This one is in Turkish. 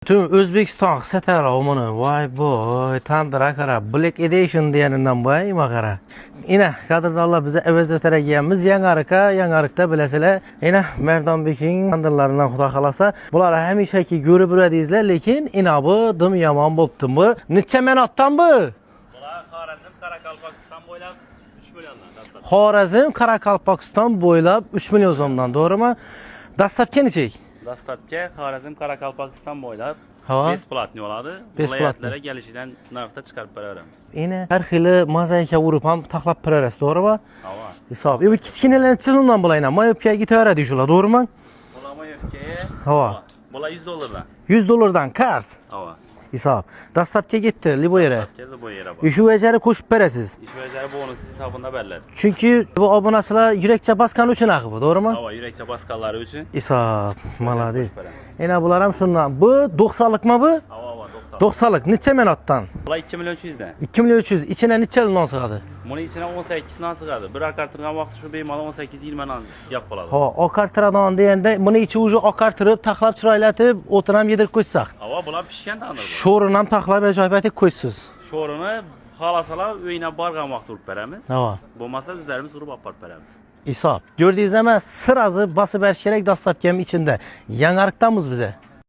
Tüm Özbekiston satara omunu vay boy tandıra kara Black Edition diyeninden vay makara. Yine kadrlarla bize evez öteregiyemiz yangarıkta bilesile yine Merdan Bek'in tandırlarından xuda kalasa bulara hemişeki görüp ürediyizler lekin yine bu dım yaman boptu mu? Nitçe menattan bu? Bular Xorazm, Karakalpakistan boylab 3 milyondan. Xorazm, Karakalpakistan boylab 3 milyon somdan doğru mu? Dastlabki neçek? Dastlabki Xorazm, Karakalpakistan boylab Ha. besplatni oladi. Besplatni. Viloyatlarga kelishidan narxda chiqarib beramiz. Yine her xili mozaika urib ham taxlab berasiz, doğru mu? Ava. Hisob. Bu kichkinalarni chizimdan bo'layna. Mayopga gitaveradi shular, to'g'rimi? Bulama yöfkeye. Ava. Bular 100 dollardan. 100 dollardan kart. Ava. Hisob. Dastlabki ketdi, libo yere. Keldi bu yere bor. Shu vajari qo'shib berasiz. İş veziri bonus hesabında beriladi. Chunki bu obunachilar yurakcha bosgani uchun axı bu, to'g'rimi? Ava, yurakcha bosganlari uchun. Hisob. Malades. Yana bular ham shundan. Bu 90'lıkmi bu? Ava, 90. 90'lık. Necha minutdan? Bular 2 milyon 300 dan. 2 milyon 300. İçine necha non sig'adi? Buni ichine 18 non sig'adi. Bir akartirgan vaqt shu bemalol 18-20 non yap qoladi. Ha, okartiradan deganda buni ichi уже okartirib, taxlab chiroylatib, o'tin ham yedirib qo'ysak. Ava, bular pishgan tandir. Sho'rini ham taxlab ajoyib qo'ysiz. Sho'rini xolasalar uyina borgan vaqt urib beramiz. Ha. Bo'lmasa o'zlarimiz urib olib borib beramiz. Hisob. Gördüğünüz zaman sırazı basıp her şeyler dastlabki içinde. Yangarıktanmız bize.